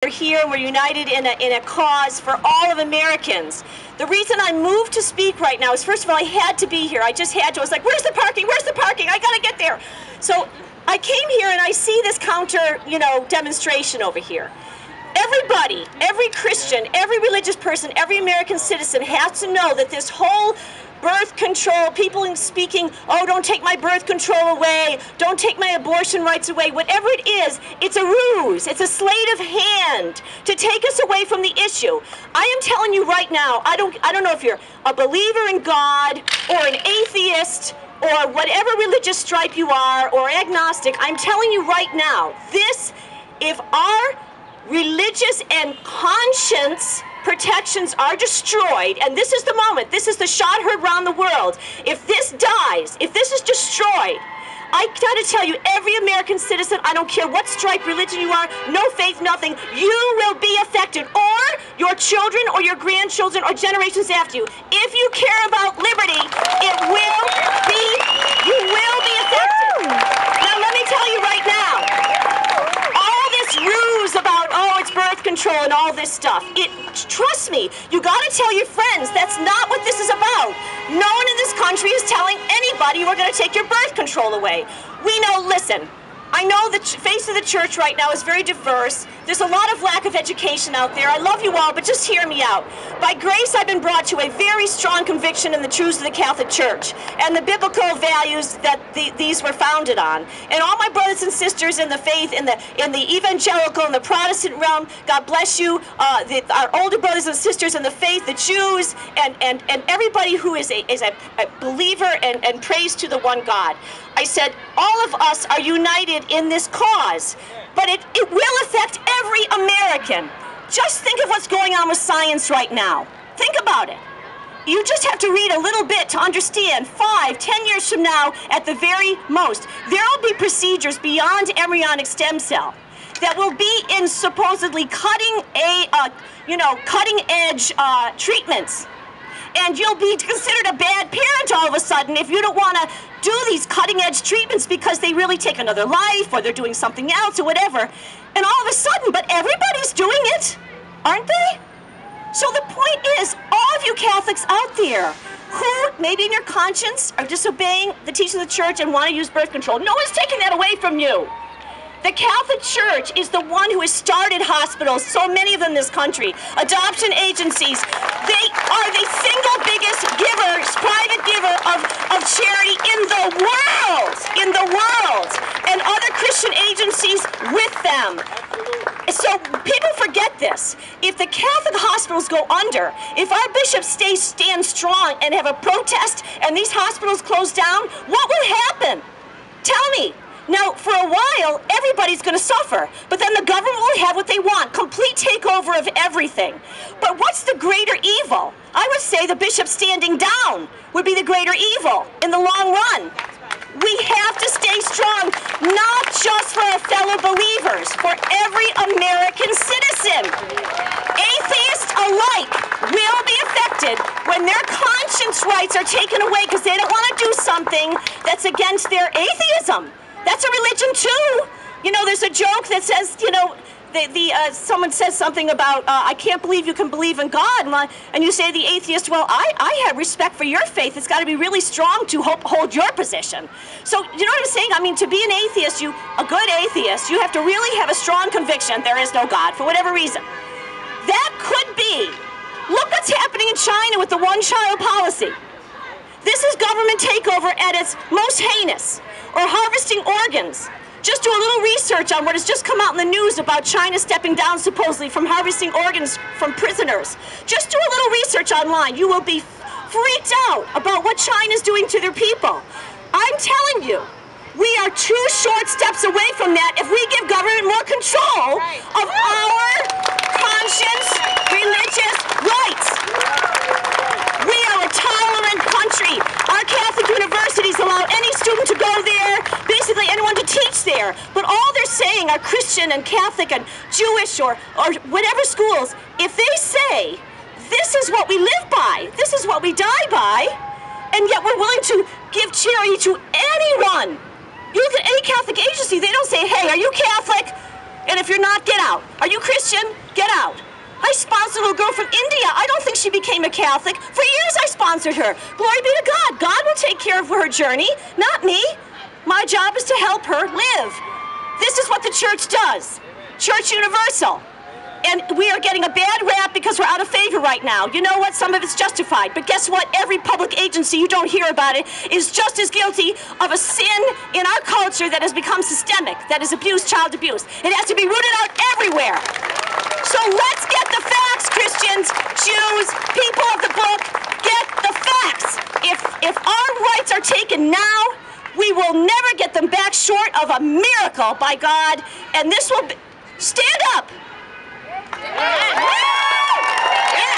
We're here, we're united in a cause for all of Americans. The reason I moved to speak right now is, first of all, I had to be here. I just had to. I was like, where's the parking? Where's the parking? I gotta get there. So I came here and I see this counter, demonstration over here. Everybody, every Christian, every religious person, every American citizen has to know that this whole birth control, people speaking, oh, don't take my birth control away, don't take my abortion rights away, whatever it is, it's a ruse. It's a sleight of hand to take us away from the issue. I am telling you right now, I don't know if you're a believer in God or an atheist or whatever religious stripe you are, or agnostic. I'm telling you right now, if our religious and conscience protections are destroyed, and this is the moment, this is the shot heard around the world. If this dies, if this is destroyed, I gotta tell you, every American citizen, I don't care what stripe, religion you are, no faith, nothing, you will be affected, or your children or your grandchildren or generations after you. If you care about liberty, you will be affected. Now let me tell you right now, ruse about, oh, it's birth control and all this stuff. Trust me, you gotta tell your friends that's not what this is about. No one in this country is telling anybody we're gonna take your birth control away. We know, listen, I know the face of the church right now is very diverse. There's a lot of lack of education out there. I love you all, but just hear me out. By grace, I've been brought to a very strong conviction in the truths of the Catholic Church and the biblical values that these were founded on. And all my brothers and sisters in the faith, in the evangelical and the Protestant realm, God bless you. Our older brothers and sisters in the faith, the Jews, and everybody who is a believer and prays to the one God. I said, all of us are united in this cause, but it will affect every American. Just think of what's going on with science right now. Think about it. You just have to read a little bit to understand 5, 10 years from now, at the very most, there will be procedures beyond embryonic stem cell that will be in supposedly cutting edge treatments. And you'll be considered a bad parent all of a sudden if you don't want to do these cutting-edge treatments because they really take another life or they're doing something else or whatever. And all of a sudden, but everybody's doing it, aren't they? So the point is, all of you Catholics out there who, maybe in your conscience, are disobeying the teaching of the church and want to use birth control, no one's taking that away from you. The Catholic Church is the one who has started hospitals, so many of them in this country, adoption agencies. They are the single biggest private giver of charity in the world, and other Christian agencies with them. So people forget this. If the Catholic hospitals go under, if our bishops stand strong and have a protest and these hospitals close down, what will happen? Tell me. Now, for a while, everybody's going to suffer, but then the government will have what they want, complete takeover of everything. But what's the greater evil? I would say the bishop standing down would be the greater evil in the long run. We have to stay strong, not just for our fellow believers, for every American citizen. Atheists alike will be affected when their conscience rights are taken away because they don't want to do something that's against their atheism. That's a religion too. There's a joke that says, someone says something about, I can't believe you can believe in God. And you say to the atheist, well, I have respect for your faith. It's got to be really strong to hold your position. So, you know what I'm saying? I mean, to be an atheist, a good atheist, you have to really have a strong conviction there is no God for whatever reason. That could be. Look what's happening in China with the one-child policy. This is government takeover at its most heinous. Or harvesting organs. Just do a little research on what has just come out in the news about China stepping down supposedly from harvesting organs from prisoners. Just do a little research online. You will be freaked out about what China's doing to their people. I'm telling you, we are 2 short steps away from that if we give government more control of our conscience, religious rights. We are a tolerant country. Our Catholic universities allow any student to go there, basically anyone to teach there. But all they're saying are Christian and Catholic and Jewish or whatever schools, if they say, this is what we live by, this is what we die by, and yet we're willing to give charity to anyone. You look at any Catholic agency, they don't say, hey, are you Catholic? And if you're not, get out. Are you Christian? Get out. I sponsored a little girl from India. I don't think she became a Catholic. For years I sponsored her. Glory be to God. God will take care of her journey, not me. My job is to help her live. This is what the church does. Church universal. And we are getting a bad rap because we're out of favor right now. You know what? Some of it's justified. But guess what? Every public agency, you don't hear about it, is just as guilty of a sin in our culture that has become systemic, that is abuse, child abuse. It has to be rooted out everywhere. So let's get the facts, Christians, Jews, people of the book, get the facts. If our rights are taken now, we will never get them back short of a miracle by God. And this will be... Stand up!